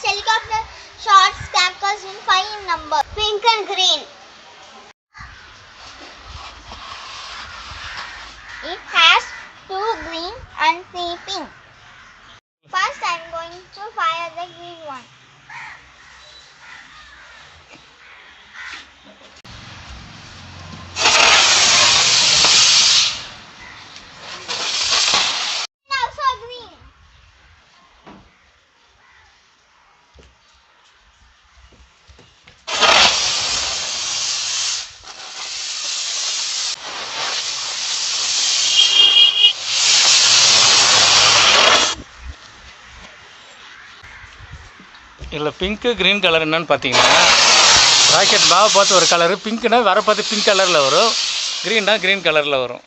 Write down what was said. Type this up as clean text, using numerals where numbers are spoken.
has helicopter shots crackers in 5 in number. Pink and green. It has 2 green and 3 pink. First I am going to fire the green one. Also green. இல்லை pink green colour என்னன்னு பார்த்தீங்கன்னா rocket பாவை பார்த்து ஒரு colour, பிங்க்குனா வர பார்த்து pink கலரில் வரும், க்ரீன்னா க்ரீன் கலரில் வரும்.